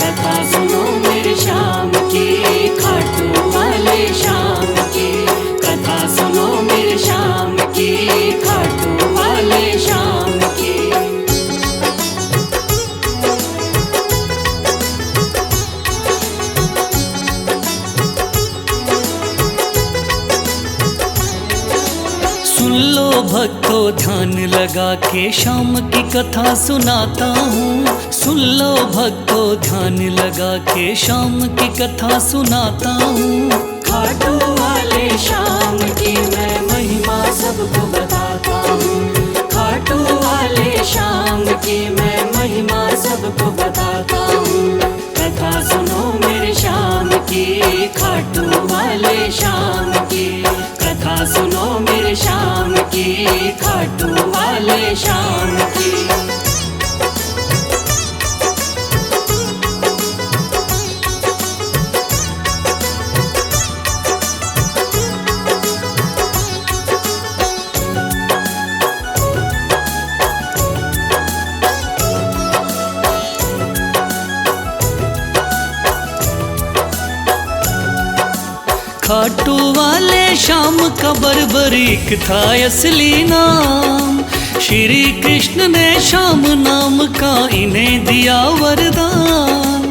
कथा सुनो मेरे श्याम की, खाटू वाले श्याम की। कथा सुनो मेरे श्याम की, खाटू वाले श्याम की। सुन लो भक्तों ध्यान लगा के श्याम की कथा सुनाता हूँ। सुन लो भक्तों ध्यान लगा के श्याम की कथा सुनाता हूँ। खाटू वाले श्याम की मैं महिमा सबको बताता हूँ। खाटू वाले श्याम की मैं महिमा सबको बताता हूँ। कथा सुनो मेरे श्याम की, खाटू वाले श्याम की। कथा सुनो मेरे श्याम की, खाटू वाले श्याम की। खाटू वाले श्याम का बर्बरीक था असली नाम। श्री कृष्ण ने श्याम नाम का इन्हें दिया वरदान।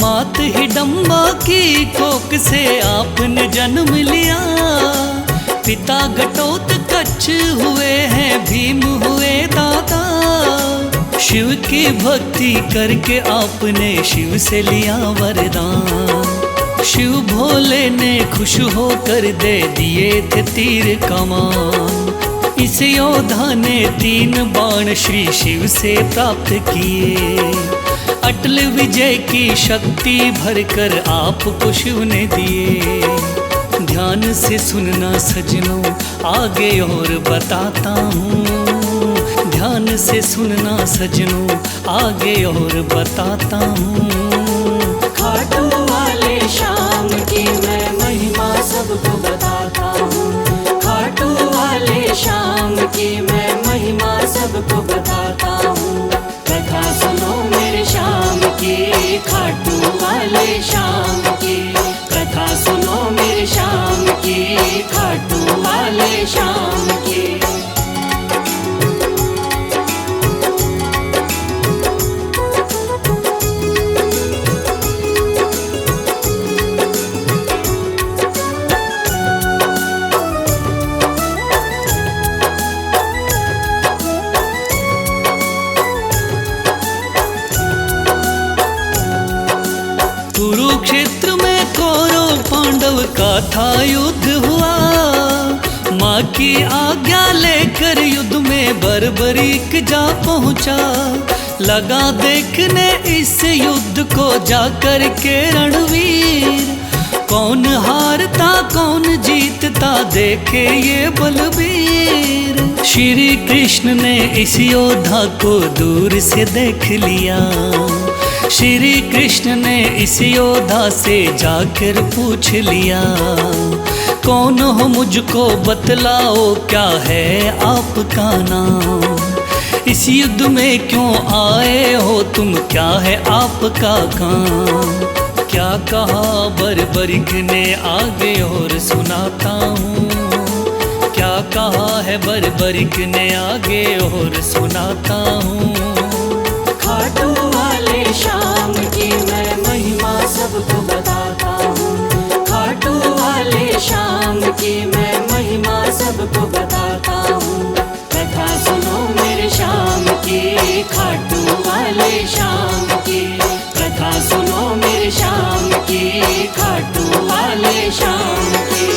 मात हिडम्बा की कोख से आपने जन्म लिया। पिता घटोत्कच हुए हैं, भीम हुए दादा। शिव की भक्ति करके आपने शिव से लिया वरदान। शिव भोले ने खुश होकर दे दिए थे तीर कमान। इस योद्धा ने 3 बाण श्री शिव से प्राप्त किए। अटल विजय की शक्ति भरकर आपको शिव ने दिए। ध्यान से सुनना सजनों आगे और बताता हूँ। ध्यान से सुनना सजनों आगे और बताता हूँ। खाटू वाले श्याम की मैं महिमा सबको बताता हूँ। खाटू वाले श्याम की मैं महिमा सबको बताता हूँ। कथा सुनो मेरे श्याम की, खाटू वाले श्याम की। कथा सुनो मेरे श्याम की, खाटू वाले श्याम की। कुरुक्षेत्र में कौरव पांडव का था युद्ध हुआ। माँ की आज्ञा लेकर युद्ध में बर्बरीक जा पहुँचा। लगा देखने इस युद्ध को जाकर के रणवीर। कौन हारता कौन जीतता देखे ये बलबीर। श्री कृष्ण ने इस योद्धा को दूर से देख लिया। श्री कृष्ण ने इस योद्धा से जाकर पूछ लिया। कौन हो मुझको बतलाओ, क्या है आपका नाम। इस युद्ध में क्यों आए हो तुम, क्या है आपका काम। क्या कहा बर्बरीक ने आगे और सुनाता हूँ। क्या कहा है बर्बरीक ने आगे और सुनाता हूँ। खाटू वाले श्याम की मैं महिमा सबको बताता हूँ। खाटू वाले श्याम की मैं महिमा सबको बताता हूँ। कथा सुनो मेरे श्याम की, खाटू वाले श्याम की। कथा सुनो मेरे श्याम की, खाटू वाले श्याम की।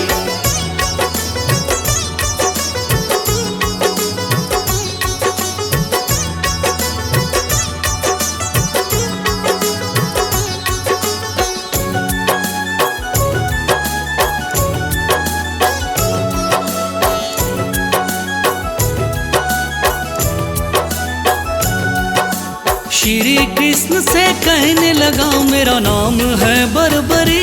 श्री कृष्ण से कहने लगा मेरा नाम है बर्बरी।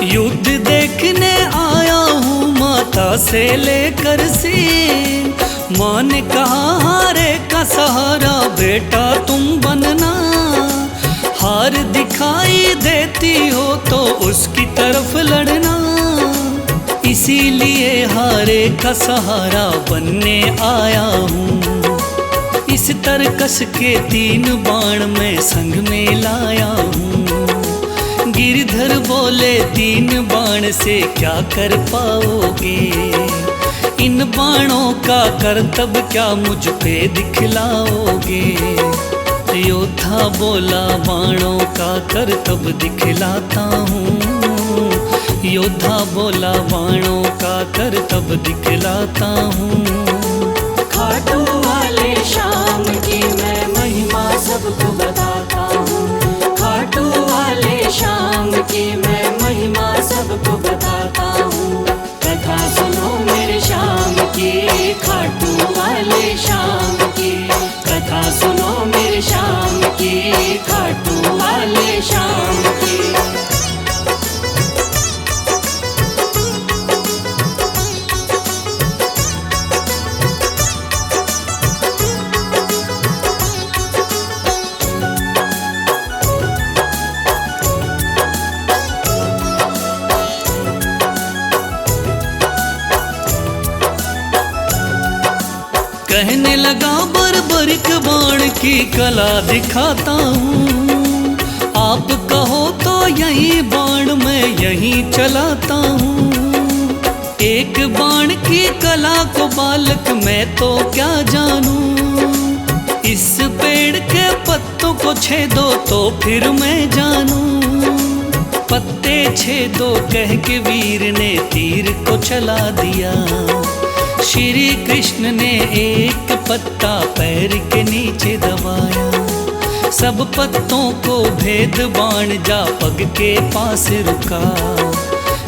युद्ध देखने आया हूँ माता से लेकर सीन। माँ ने कहा हारे का सहारा बेटा तुम बनना। हार दिखा दिखाई देती हो तो उसकी तरफ लड़ना। इसीलिए हारे का सहारा बनने आया हूँ। इस तरकस के 3 बाण मैं संग में लाया हूँ। गिरधर बोले 3 बाण से क्या कर पाओगे, इन बाणों का करतब क्या मुझ पे दिखलाओगे। योद्धा बोला बाणों का करतब दिखलाता हूँ। योद्धा बोला बाणों का करतब दिखलाता हूँ। खाटू वाले शाम की मैं महिमा सबको बताता हूँ। खाटू वाले शाम की मैं महिमा सबको बताता हूँ। कथा सुनो मेरे शाम की, खाटू वाले शाम की। कथा सुनो मेरे शाम की, खाटू वाले शाम की। कहने लगा बर्बरिक बाण की कला दिखाता हूँ। आप कहो तो यही बाण मैं यहीं चलाता हूँ। एक बाण की कला को बालक मैं तो क्या जानूं। इस पेड़ के पत्तों को छेदो तो फिर मैं जानूं। पत्ते छेदो कह के वीर ने तीर को चला दिया। श्री कृष्ण ने एक पत्ता पैर के नीचे दबाया। सब पत्तों को भेद बाण जा पग के पास रुका।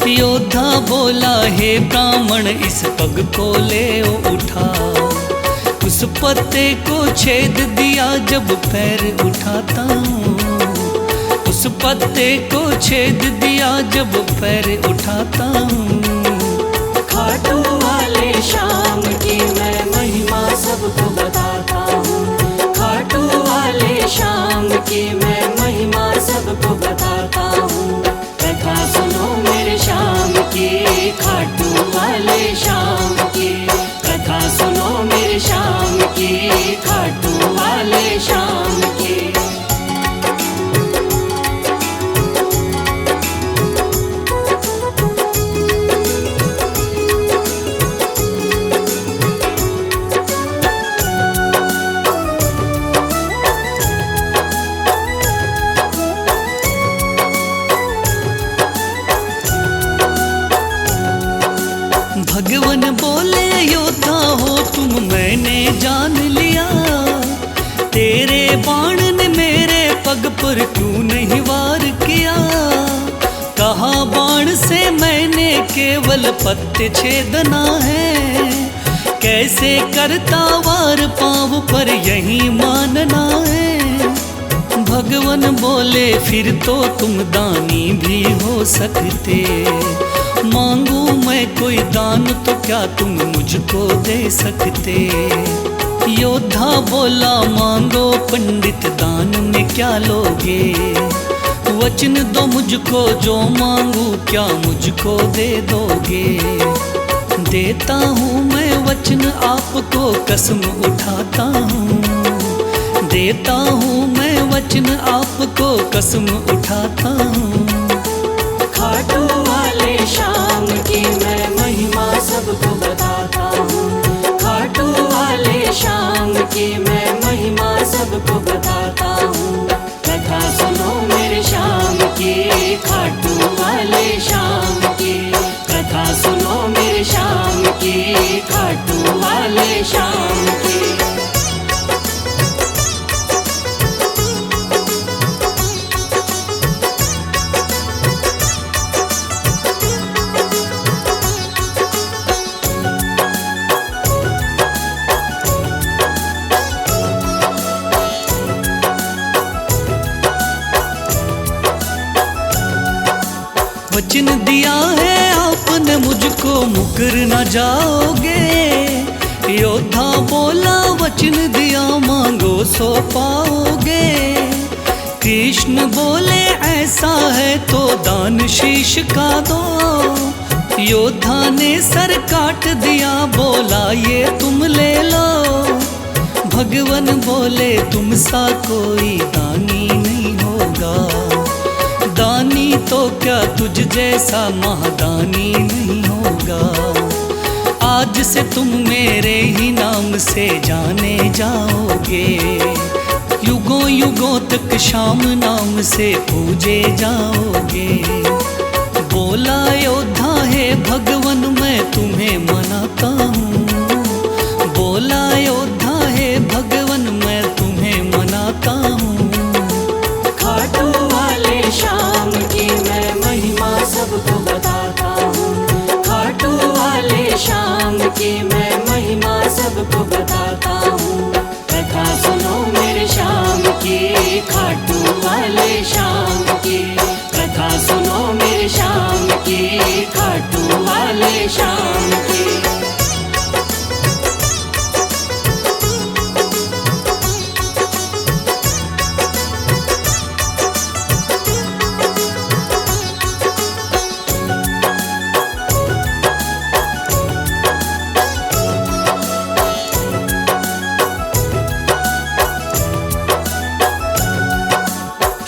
योद्धा बोला हे ब्राह्मण इस पग को ले उठा। उस पत्ते को छेद दिया जब पैर उठाता हूँ। उस पत्ते को छेद दिया जब पैर उठाता हूँ। खाटू वाले शाम की मैं महिमा सबको बताता हूँ। खाटू वाले शाम की मैं महिमा सबको बताता हूँ। कथा सुनो मेरे शाम की, खाटू वाले शाम की। कथा सुनो मेरे शाम की, खाटू वाले शाम की। भगवान बोले योद्धा हो तुम मैंने जान लिया। तेरे बाण ने मेरे पग पर क्यों नहीं वार किया। कहा बाण से मैंने केवल पत्ते छेदना है। कैसे करता वार पाँव पर यही मानना है। भगवान बोले फिर तो तुम दानी भी हो सकते। मांगू मैं कोई दान तो क्या तुम मुझको दे सकते। योद्धा बोला मांगो पंडित दान में क्या लोगे। वचन दो मुझको जो मांगू क्या मुझको दे दोगे। देता हूँ मैं वचन आपको कसम उठाता हूँ। देता हूँ मैं वचन आपको कसम उठाता हूँ। खाटू वाले शाम की मैं महिमा सबको बताता हूँ। खाटू वाले शाम की मैं महिमा सबको बताता हूँ। कथा सुनो मेरे शाम की, खाटू वाले शाम की। कथा सुनो मेरे शाम की, खाटू वाले शाम की। वचन दिया है आपने मुझको मुकर न जाओगे। योद्धा बोला वचन दिया मांगो सो पाओगे। कृष्ण बोले ऐसा है तो दान शीश का दो। योद्धा ने सर काट दिया, बोला ये तुम ले लो। भगवान बोले तुम सा कोई दानी नहीं होगा। दानी तो क्या तुझ जैसा महादानी नहीं होगा। आज से तुम मेरे ही नाम से जाने जाओगे। युगों युगों तक श्याम नाम से पूजे जाओगे। बोला योद्धा है भगवान मैं तुम्हें मनाता हूँ। बोला योद्धा है भगवान मैं तुम्हें मनाता हूँ। खाटू वाले श्याम की मैं महिमा सबको बताता हूँ। खाटू वाले श्याम की मैं महिमा सबको बताता हूँ। कथा सुनो मेरे श्याम की, खाटू वाले श्याम की। कथा सुनो मेरे श्याम की, खाटू वाले श्याम की।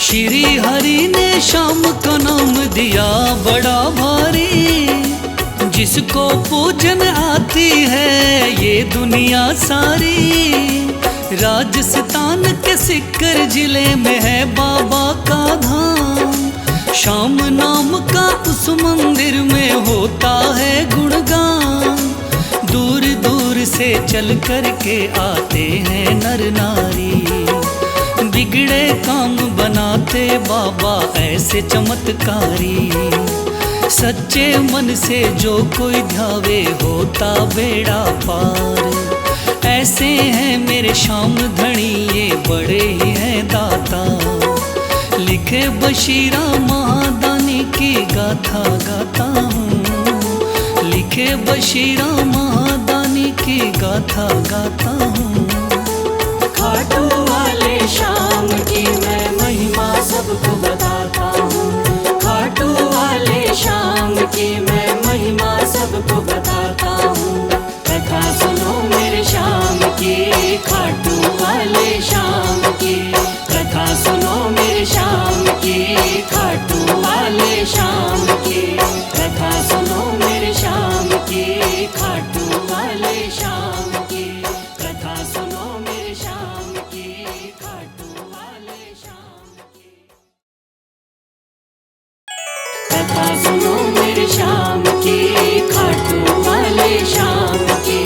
श्री हरि ने श्याम का नाम दिया बड़ा भारी। जिसको पूजन आती है ये दुनिया सारी। राजस्थान के सिक्कर जिले में है बाबा का धाम। श्याम नाम का उस मंदिर में होता है गुणगान। दूर दूर से चल कर के आते हैं नर नारी। बिगड़े काम बनाते बाबा ऐसे चमत्कारी। सच्चे मन से जो कोई ध्यावे होता बेड़ा पार। ऐसे हैं मेरे श्याम धनी ये बड़े ही हैं दाता। लिखे बशीरा महादानी की गाथा गाता हूँ। लिखे बशीरा महादानी की गाथा गाता हूँ। खाटू वाले श्याम की मैं महिमा सबको बताता हूँ। खाटू वाले श्याम की मैं महिमा सबको बताता हूँ। कथा सुनो मेरे श्याम की, खाटू वाले श्याम की। कथा सुनो मेरे श्याम की, खाटू वाले श्याम की। कथा सुनो मेरे श्याम की, खाटू वाले श्याम की। कथा सुनो मेरे श्याम की, खाटू वाले श्याम की। कथा सुनो मेरे श्याम की, खाटू वाले श्याम की।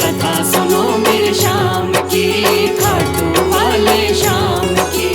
कथा सुनो मेरे श्याम की, खाटू वाले श्याम की।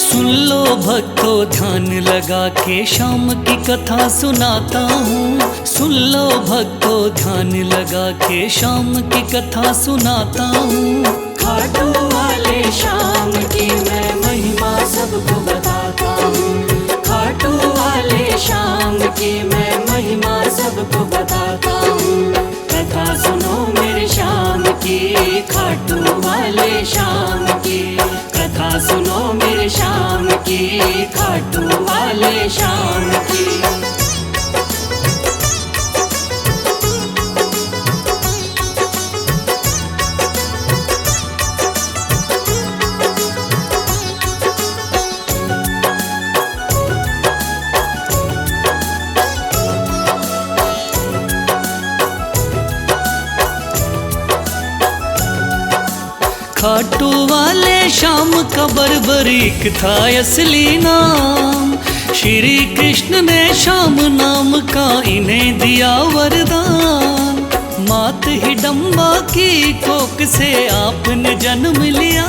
सुन लो भक्तों ध्यान लगा के श्याम की कथा सुनाता हूँ। सुन लो भक्तों ध्यान लगा के श्याम की कथा सुनाता हूँ। खाटू वाले श्याम की मैं महिमा सबको बताता हूँ। खाटू वाले श्याम की मैं महिमा सबको बताता हूँ। कथा सुनो मेरे श्याम की, खाटू वाले श्याम की। कथा सुनो मेरे श्याम की, खाटू वाले श्याम की। खाटू वाले श्याम का बर्बरीक था असली नाम। श्री कृष्ण ने श्याम नाम का इन्हें दिया वरदान। मात हिडम्बा की कोख से आपने जन्म लिया।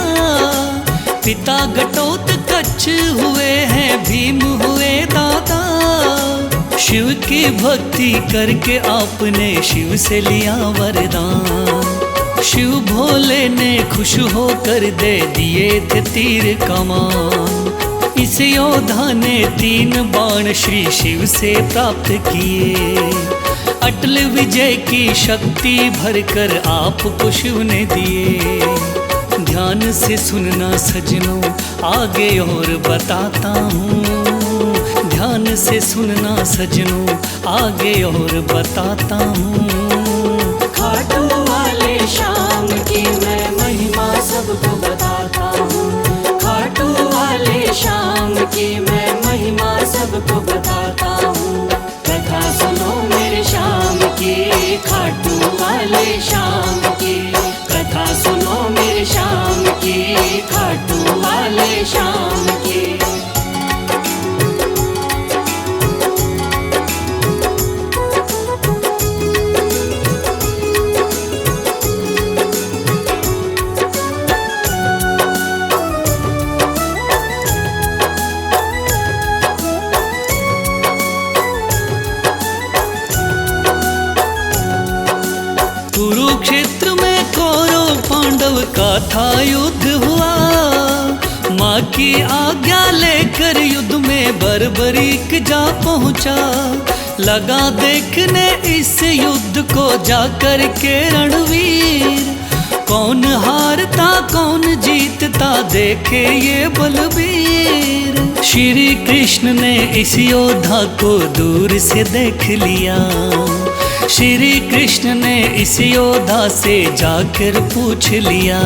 पिता घटोत्कच हुए हैं भीम हुए दादा। शिव की भक्ति करके आपने शिव से लिया वरदान। शिव भोले ने खुश होकर दे दिए थे तीर कमान। इस योद्धा ने 3 बाण श्री शिव से प्राप्त किए। अटल विजय की शक्ति भरकर आपको शिव ने दिए। ध्यान से सुनना सजनों, आगे और बताता हूँ। ध्यान से सुनना सजनों, आगे और बताता हूँ। खाटू वाले श्याम की मैं महिमा सबको बताता हूँ। खाटू वाले श्याम की मैं महिमा सबको बताता हूँ। कथा सुनो मेरे श्याम की, खाटू वाले श्याम की। कथा सुनो मेरे श्याम की, खाटू वाले श्याम की। कुरुक्षेत्र में कौरव पांडव का था युद्ध हुआ। माँ की आज्ञा लेकर युद्ध में बर्बरीक जा पहुँचा। लगा देखने इस युद्ध को जाकर के रणवीर। कौन हारता कौन जीतता देखे ये बलवीर। श्री कृष्ण ने इस योद्धा को दूर से देख लिया। श्री कृष्ण ने इस योद्धा से जाकर पूछ लिया,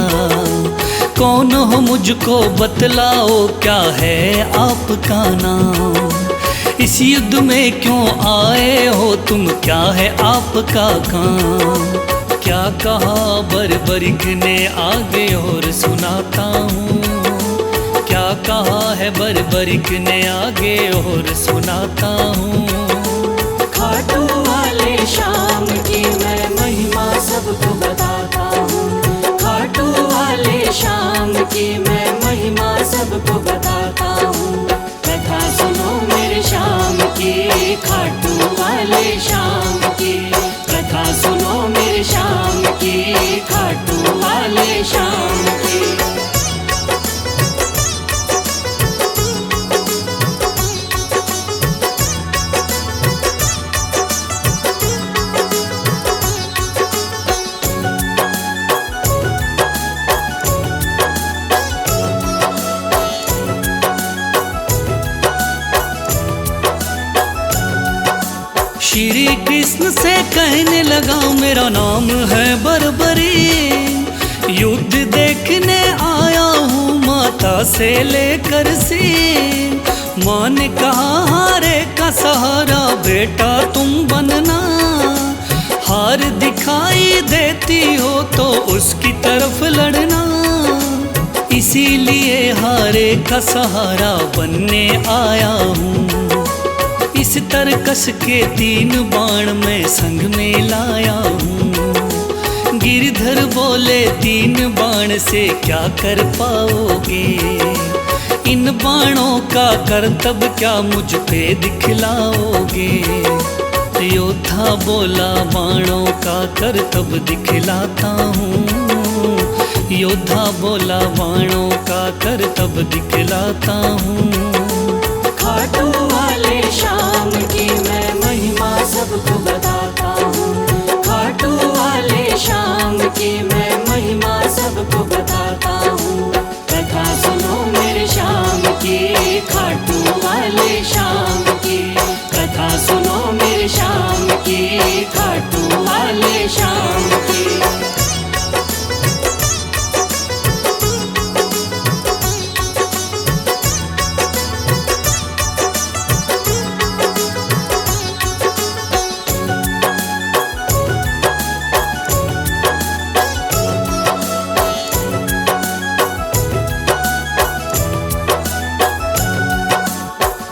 कौन हो मुझको बतलाओ, क्या है आपका नाम। इस युद्ध में क्यों आए हो तुम, क्या है आपका काम। क्या कहा बर्बरीक ने आगे और सुनाता हूँ। क्या कहा है बर्बरीक ने आगे और सुनाता हूँ। खाटू वाले श्याम की मैं महिमा सबको बताता हूँ। खाटू वाले श्याम की मैं महिमा सबको बताता हूँ। कथा सुनो मेरे श्याम की, खाटू वाले श्याम की। कथा सुनो मेरे श्याम की, खाटू वाले श्याम की। श्री कृष्ण से कहने लगा, मेरा नाम है बर्बरी। युद्ध देखने आया हूँ माता से लेकर सिर। माँ ने कहा हारे का सहारा बेटा तुम बनना। हार दिखाई देती हो तो उसकी तरफ लड़ना। इसीलिए हारे का सहारा बनने आया हूँ। इस तरकस के 3 बाण मैं संग में लाया हूँ। गिरधर बोले 3 बाण से क्या कर पाओगे। इन बाणों का करतब क्या मुझ पे दिखलाओगे। योद्धा बोला बाणों का करतब दिखलाता हूँ। योद्धा बोला बाणों का करतब दिखलाता हूँ। खाटू वाले श्याम की मैं महिमा सबको बताता हूँ। खाटू वाले श्याम की मैं महिमा सबको बताता हूँ। कथा सुनो मेरे श्याम की, खाटू वाले श्याम की। कथा सुनो मेरे श्याम की, खाटू वाले श्याम की।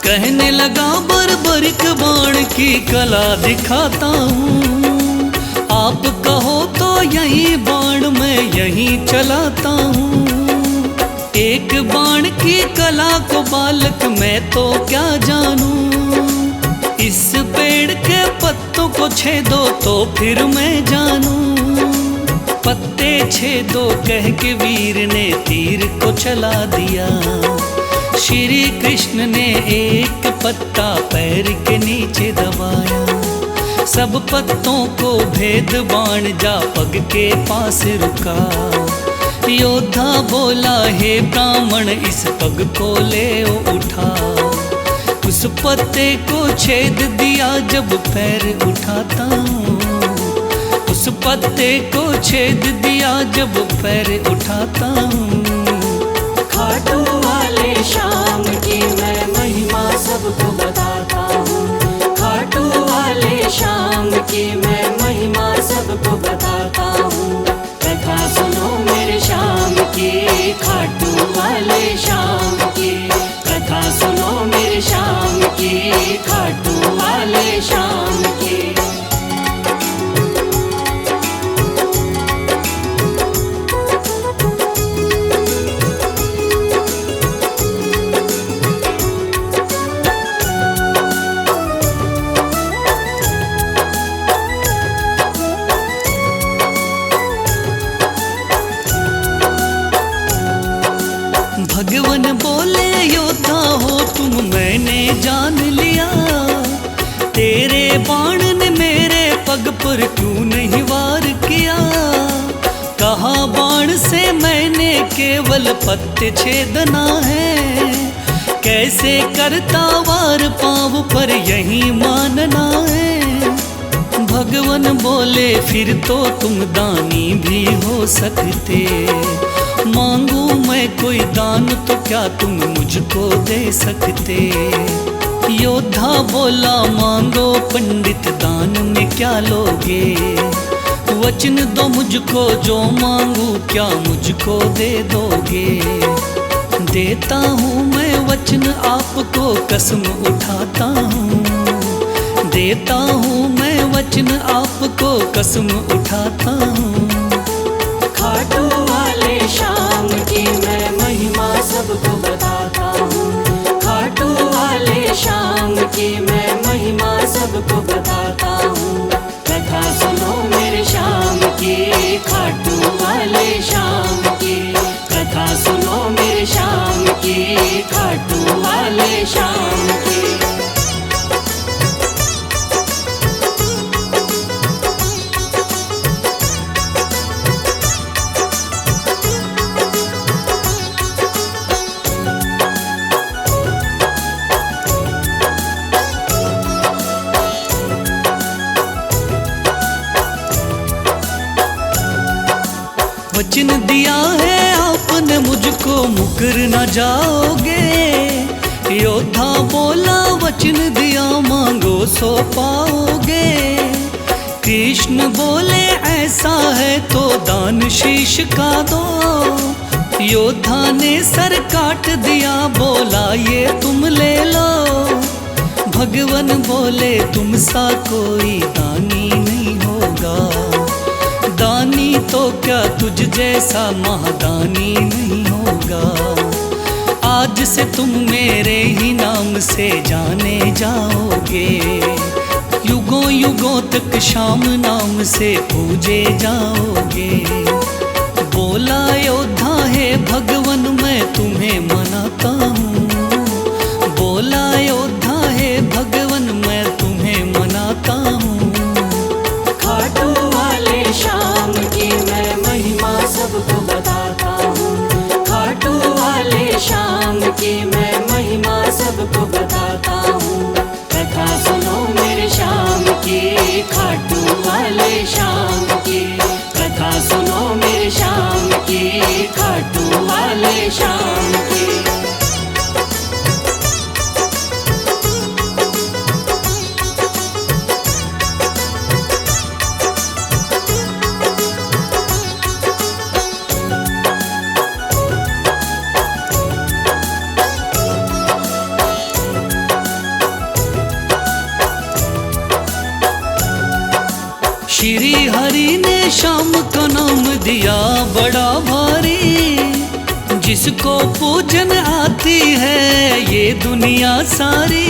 कहने लगा बर्बरीक बाण की कला दिखाता हूँ। आप कहो तो यही बाण मैं यहीं चलाता हूँ। एक बाण की कला को बालक मैं तो क्या जानूं। इस पेड़ के पत्तों को छेदो तो फिर मैं जानूं। पत्ते छेदो कह के वीर ने तीर को चला दिया। श्री कृष्ण ने एक पत्ता पैर के नीचे दबाया। सब पत्तों को भेद बाण जा पग के पास रुका। योद्धा बोला हे ब्राह्मण इस पग को ले उठा। उस पत्ते को छेद दिया जब पैर उठाता हूँ। उस पत्ते को छेद दिया जब पैर उठाता हूँ। खाटू वाले श्याम की मैं महिमा सबको बताता हूँ। खाटू वाले श्याम की मैं महिमा सबको बताता हूँ। कथा सुनो मेरे श्याम की, खाटू वाले श्याम की। कथा सुनो मेरे श्याम की, खाटू वाले श्याम की। भगवान बोले योद्धा हो तुम मैंने जान लिया। तेरे बाण ने मेरे पग पर क्यों नहीं वार किया। कहा बाण से मैंने केवल पत्ते छेदना है। कैसे करता वार पाँव पर यही मानना है। भगवान बोले फिर तो तुम दानी भी हो सकते। मांगू मैं कोई दान तो क्या तुम मुझको दे सकते। योद्धा बोला मांगो पंडित दान में क्या लोगे। वचन दो मुझको जो मांगू क्या मुझको दे दोगे। देता हूँ मैं वचन आपको कसम उठाता हूँ। देता हूँ मैं वचन आपको कसम उठाता हूँ। खाटू वाले श्याम की मैं महिमा सबको बताता हूँ। खाटू वाले श्याम की मैं महिमा सबको बताता हूँ। कथा सुनो मेरे श्याम की, खाटू वाले श्याम की। कथा सुनो मेरे श्याम की, खाटू वाले श्याम की। वचन दिया है आपने मुझको मुकर न जाओगे। योद्धा बोला वचन दिया मांगो सो पाओगे। कृष्ण बोले ऐसा है तो दान शीश का दो। योद्धा ने सर काट दिया बोला ये तुम ले लो। भगवान बोले तुम सा कोई दानी नहीं होगा। दानी तो क्या तुझ जैसा महादानी नहीं होगा। आज से तुम मेरे ही नाम से जाने जाओगे। युगों युगों तक श्याम नाम से पूजे जाओगे। बोला योद्धा है भगवान मैं तुम्हें मनाता हूँ। बोला योद्धा है भगवान मैं तुम्हें मनाता हूँ। खाटू वाले श्याम की मैं महिमा सबको बताता हूँ। खाटू वाले श्याम की मैं महिमा सबको बताता हूँ। कथा सुनो मेरे श्याम की, खाटू वाले श्याम की। कथा सुनो मेरे श्याम की, खाटू वाले श्याम की। श्री हरि ने श्याम का नाम दिया बड़ा भारी। जिसको पूजन आती है ये दुनिया सारी।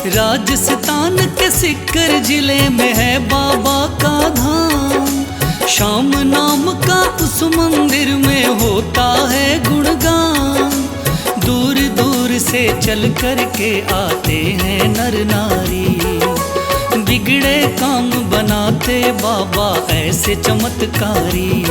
राजस्थान के सिक्कर जिले में है बाबा का धाम। श्याम नाम का उस मंदिर में होता है गुणगान। दूर दूर से चल कर के आते हैं नर नारी। बिगड़े काम बनाते बाबा ऐसे चमत्कारी।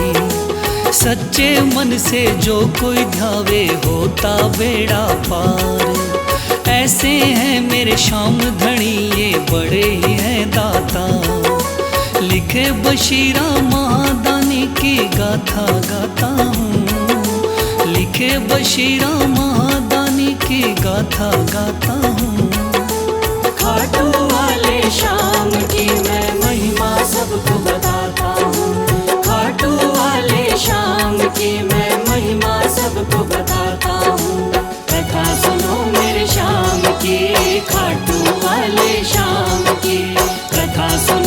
सच्चे मन से जो कोई ध्यावे होता बेड़ा पार। ऐसे हैं मेरे श्याम धनी ये बड़े ही हैं दाता। लिखे बशीरा महादानी की गाथा गाता हूँ। लिखे बशीरा महादानी की गाथा गाता हूँ। खाटू वाले श्याम की मैं महिमा सबको बताता हूँ। खाटू वाले श्याम की मैं महिमा सबको बताता हूँ। कथा सुनो मेरे श्याम की, खाटू वाले श्याम की कथा सुनो।